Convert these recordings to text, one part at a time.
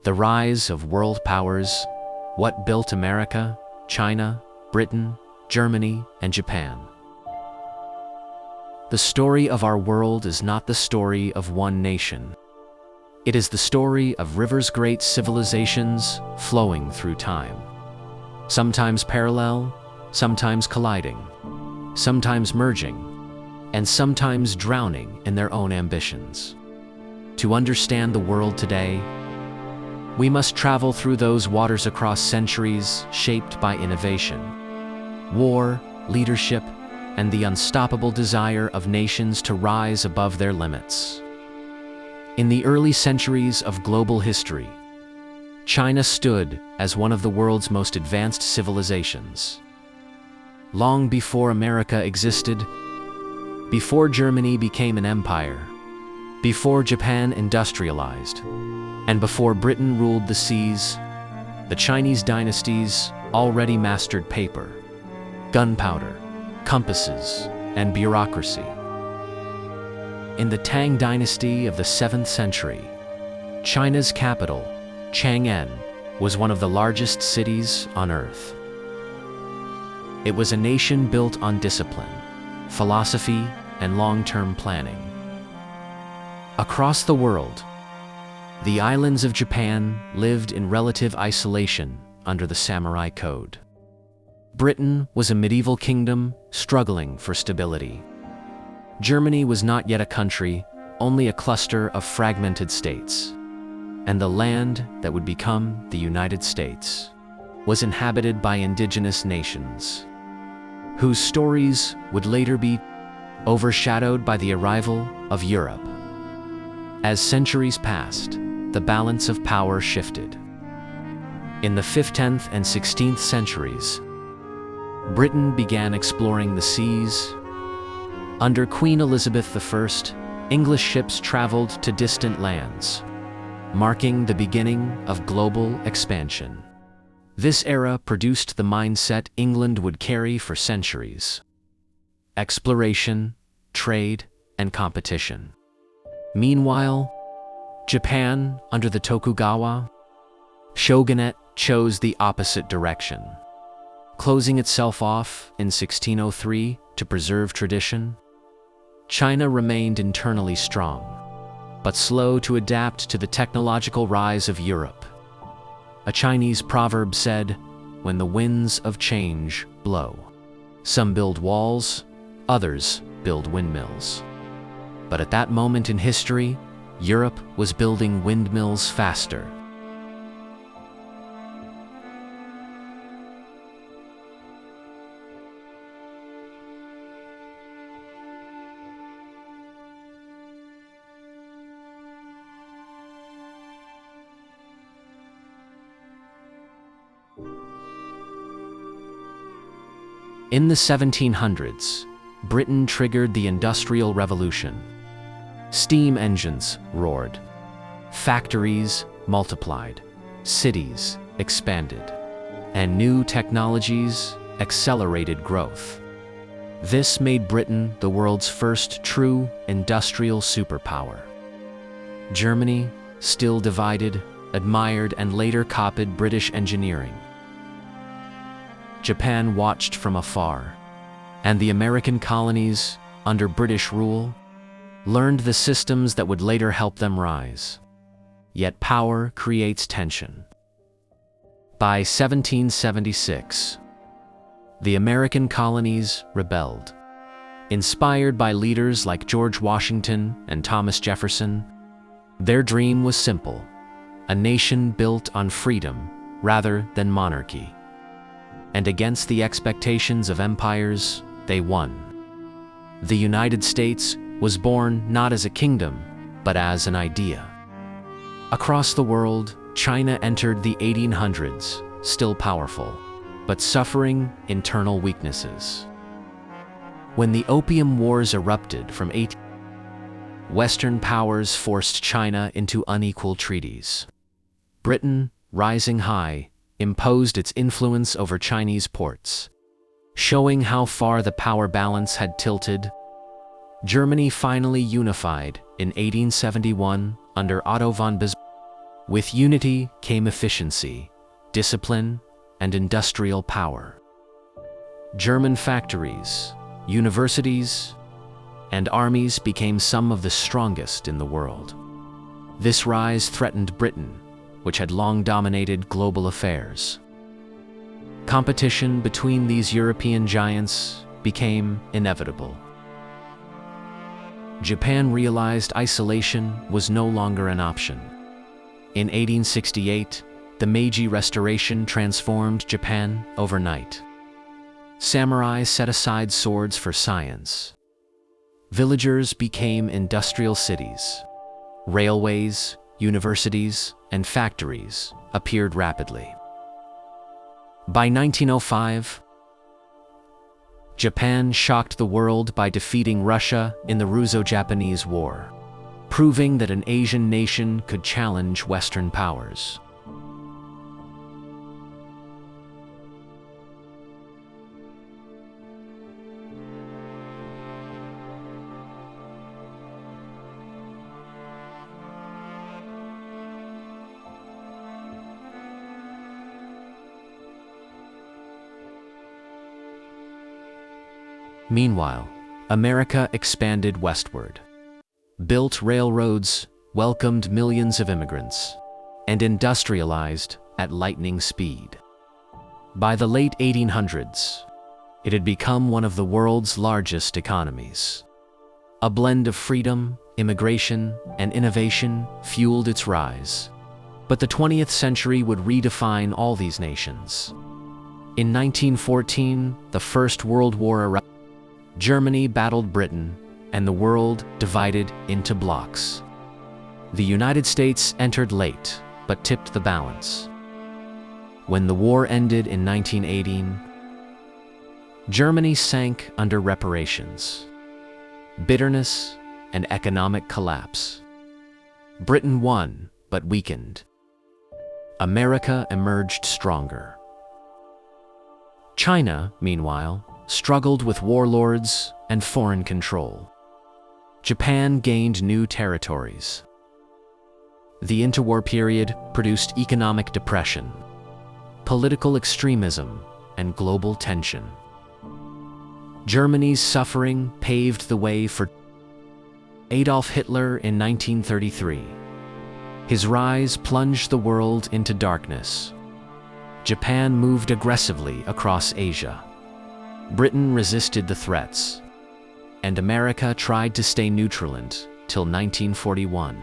The rise of world powers, what built America, China, Britain, Germany, and Japan. The story of our world is not the story of one nation. It is the story of rivers, great civilizations flowing through time. Sometimes parallel, sometimes colliding, sometimes merging, and sometimes drowning in their own ambitions. To understand the world today, we must travel through those waters across centuries shaped by innovation, war, leadership, and the unstoppable desire of nations to rise above their limits. In the early centuries of global history, China stood as one of the world's most advanced civilizations. Long before America existed, before Germany became an empire, before Japan industrialized, and before Britain ruled the seas, the Chinese dynasties already mastered paper, gunpowder, compasses, and bureaucracy. In the Tang dynasty of the 7th century, China's capital, Chang'an, was one of the largest cities on earth. It was a nation built on discipline, philosophy, and long-term planning. Across the world, the islands of Japan lived in relative isolation under the samurai code. Britain was a medieval kingdom struggling for stability. Germany was not yet a country, only a cluster of fragmented states. And the land that would become the United States was inhabited by indigenous nations, whose stories would later be overshadowed by the arrival of Europe. As centuries passed, the balance of power shifted. In the 5th, 10th, and 16th centuries, Britain began exploring the seas. Under Queen Elizabeth I, English ships traveled to distant lands, marking the beginning of global expansion. This era produced the mindset England would carry for centuries: exploration, trade, and competition. Meanwhile, Japan, under the Tokugawa shogunate, chose the opposite direction. Closing itself off in 1603 to preserve tradition, China remained internally strong, but slow to adapt to the technological rise of Europe. A Chinese proverb said, "When the winds of change blow, some build walls, others build windmills." But at that moment in history, Europe was building windmills faster. In the 1700s, Britain triggered the Industrial Revolution. Steam engines roared. Factories multiplied. Cities expanded. And new technologies accelerated growth. This made Britain the world's first true industrial superpower. Germany, still divided, admired and later copied British engineering. Japan watched from afar, and the American colonies, under British rule, learned the systems that would later help them rise. Yet power creates tension. By 1776, the American colonies rebelled. Inspired by leaders like George Washington and Thomas Jefferson, their dream was simple: a nation built on freedom rather than monarchy. And against the expectations of empires, they won. The United States was born not as a kingdom, but as an idea. Across the world, China entered the 1800s, still powerful, but suffering internal weaknesses. When the Opium Wars erupted from Western powers forced China into unequal treaties. Britain, rising high, imposed its influence over Chinese ports, showing how far the power balance had tilted. Germany finally unified in 1871 under Otto von Bismarck. With unity came efficiency, discipline, and industrial power. German factories, universities, and armies became some of the strongest in the world. This rise threatened Britain, which had long dominated global affairs. Competition between these European giants became inevitable. Japan realized isolation was no longer an option. In 1868, the Meiji Restoration transformed Japan overnight. Samurai set aside swords for science. Villagers became industrial cities. Railways, universities, and factories appeared rapidly. By 1905, Japan shocked the world by defeating Russia in the Russo-Japanese War, proving that an Asian nation could challenge Western powers. Meanwhile, America expanded westward, built railroads, welcomed millions of immigrants, and industrialized at lightning speed. By the late 1800s, it had become one of the world's largest economies. A blend of freedom, immigration, and innovation fueled its rise. But the 20th century would redefine all these nations. In 1914, the First World War erupted. Germany battled Britain, and the world divided into blocs. The United States entered late, but tipped the balance. When the war ended in 1918, Germany sank under reparations, bitterness, and economic collapse. Britain won, but weakened. America emerged stronger. China, meanwhile, struggled with warlords and foreign control. Japan gained new territories. The interwar period produced economic depression, political extremism, and global tension. Germany's suffering paved the way for Adolf Hitler in 1933. His rise plunged the world into darkness. Japan moved aggressively across Asia. Britain resisted the threats, and America tried to stay neutral until 1941.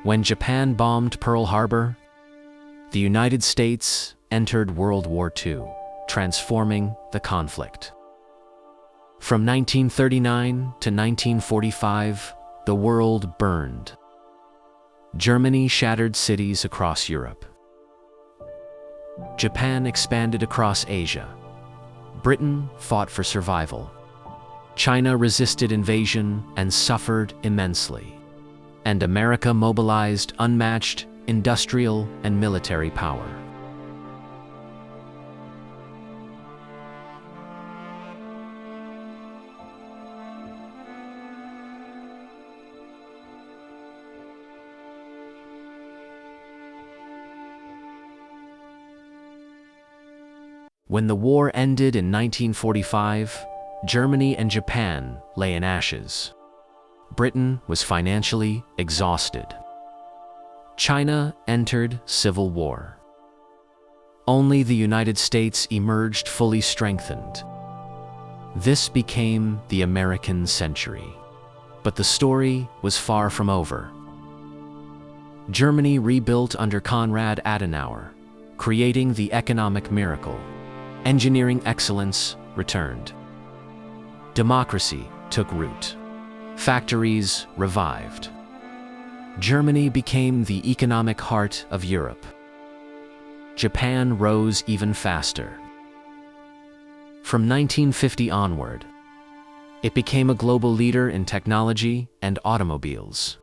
When Japan bombed Pearl Harbor, the United States entered World War II, transforming the conflict. From 1939 to 1945, the world burned. Germany shattered cities across Europe. Japan expanded across Asia. Britain fought for survival. China resisted invasion and suffered immensely. And America mobilized unmatched industrial and military power. When the war ended in 1945, Germany and Japan lay in ashes. Britain was financially exhausted. China entered civil war. Only the United States emerged fully strengthened. This became the American century. But the story was far from over. Germany rebuilt under Konrad Adenauer, creating the economic miracle. Engineering excellence returned. Democracy took root. Factories revived. Germany became the economic heart of Europe. Japan rose even faster. From 1950 onward, it became a global leader in technology and automobiles.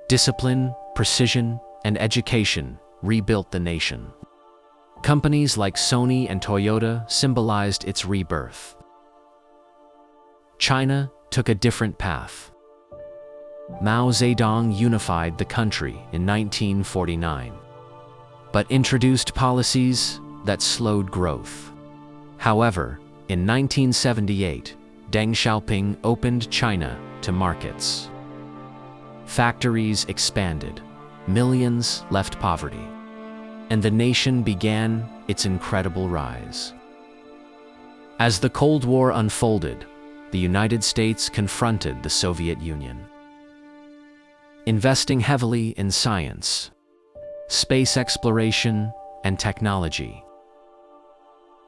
Discipline, precision, and education rebuilt the nation. Companies like Sony and Toyota symbolized its rebirth. China took a different path. Mao Zedong unified the country in 1949, but introduced policies that slowed growth. However, in 1978, Deng Xiaoping opened China to markets. Factories expanded, millions left poverty, and the nation began its incredible rise. As the Cold War unfolded, the United States confronted the Soviet Union, investing heavily in science, space exploration, and technology.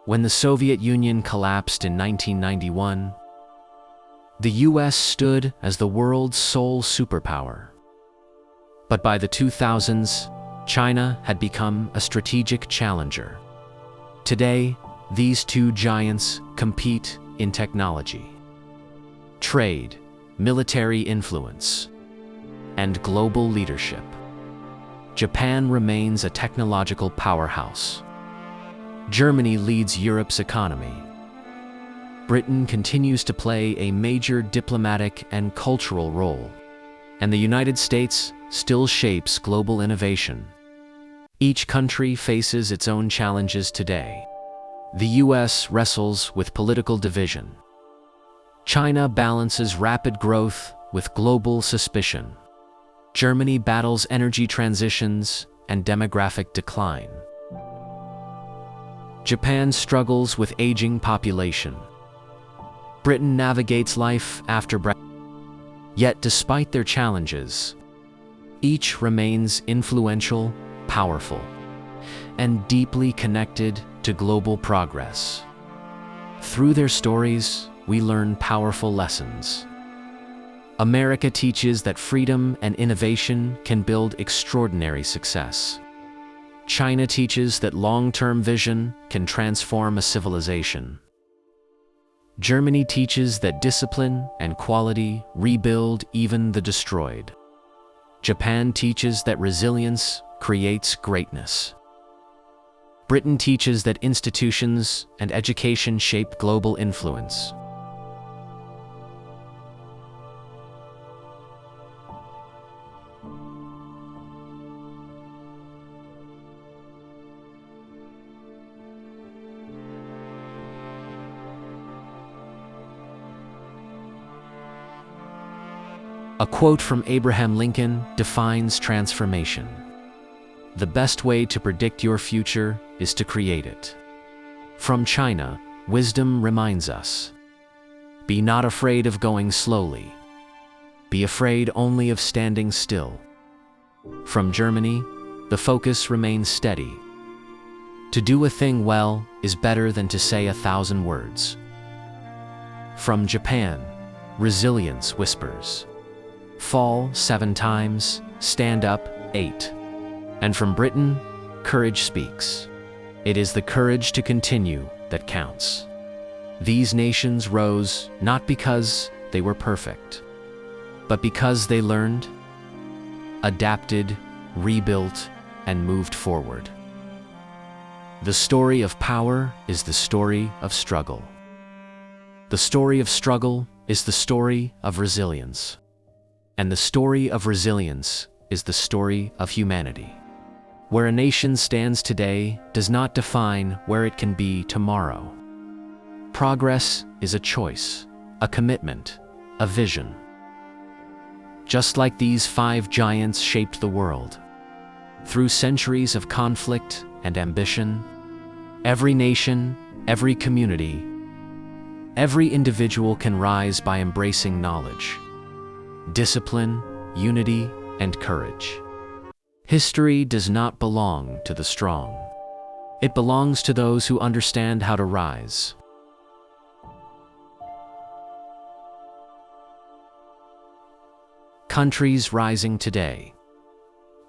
When the Soviet Union collapsed in 1991, the US stood as the world's sole superpower. But by the 2000s, China had become a strategic challenger. Today, these two giants compete in technology, trade, military influence, and global leadership. Japan remains a technological powerhouse. Germany leads Europe's economy. Britain continues to play a major diplomatic and cultural role, and the United States still shapes global innovation. Each country faces its own challenges today. The US wrestles with political division. China balances rapid growth with global suspicion. Germany battles energy transitions and demographic decline. Japan struggles with aging population. Britain navigates life after Brexit. Yet despite their challenges, each remains influential, powerful, and deeply connected to global progress. Through their stories, we learn powerful lessons. America teaches that freedom and innovation can build extraordinary success. China teaches that long-term vision can transform a civilization. Germany teaches that discipline and quality rebuild even the destroyed. Japan teaches that resilience creates greatness. Britain teaches that institutions and education shape global influence. A quote from Abraham Lincoln defines transformation. The best way to predict your future is to create it. From China, wisdom reminds us, be not afraid of going slowly. Be afraid only of standing still. From Germany, the focus remains steady. To do a thing well is better than to say 1,000 words. From Japan, resilience whispers, fall 7 times, stand up 8. And from Britain, courage speaks. It is the courage to continue that counts. These nations rose not because they were perfect, but because they learned, adapted, rebuilt, and moved forward. The story of power is the story of struggle. The story of struggle is the story of resilience. And the story of resilience is the story of humanity. Where a nation stands today does not define where it can be tomorrow. Progress is a choice, a commitment, a vision. Just like these 5 giants shaped the world, through centuries of conflict and ambition, every nation, every community, every individual can rise by embracing knowledge, discipline, unity, and courage. History does not belong to the strong. It belongs to those who understand how to rise. Countries rising today.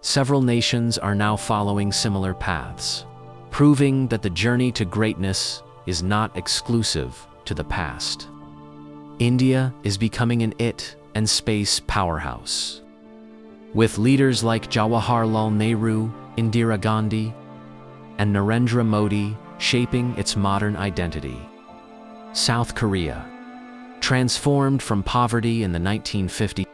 Several nations are now following similar paths, proving that the journey to greatness is not exclusive to the past. India is becoming an IT and space powerhouse, with leaders like Jawaharlal Nehru, Indira Gandhi, and Narendra Modi shaping its modern identity. South Korea, transformed from poverty in the 1950s,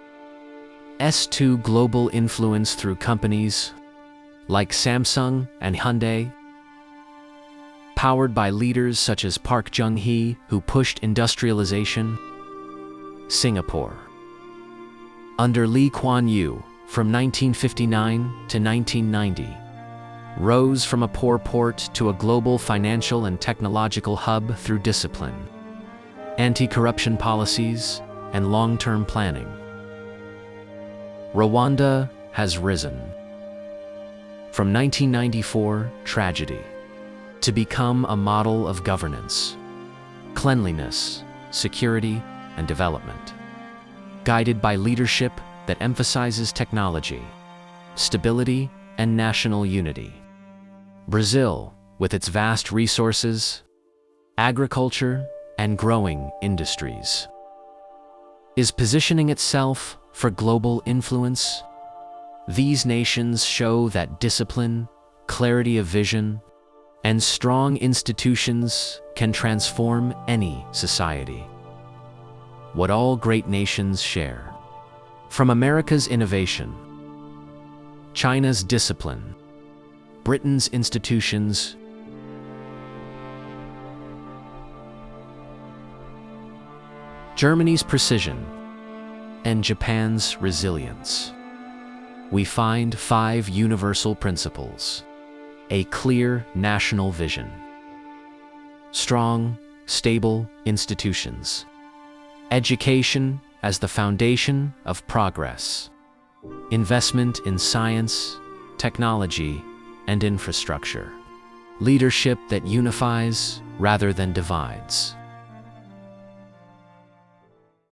S2 global influence through companies like Samsung and Hyundai, powered by leaders such as Park Chung-hee, who pushed industrialization. Singapore, under Lee Kuan Yew, from 1959 to 1990, rose from a poor port to a global financial and technological hub through discipline, anti-corruption policies, and long-term planning. Rwanda has risen from 1994 tragedy to become a model of governance, cleanliness, security, and development, guided by leadership that emphasizes technology, stability, and national unity. Brazil, with its vast resources, agriculture, and growing industries, is positioning itself for global influence. These nations show that discipline, clarity of vision, and strong institutions can transform any society. What all great nations share. From America's innovation, China's discipline, Britain's institutions, Germany's precision, and Japan's resilience, we find 5 universal principles. A clear national vision. Strong, stable institutions. Education as the foundation of progress. Investment in science, technology, and infrastructure. Leadership that unifies rather than divides.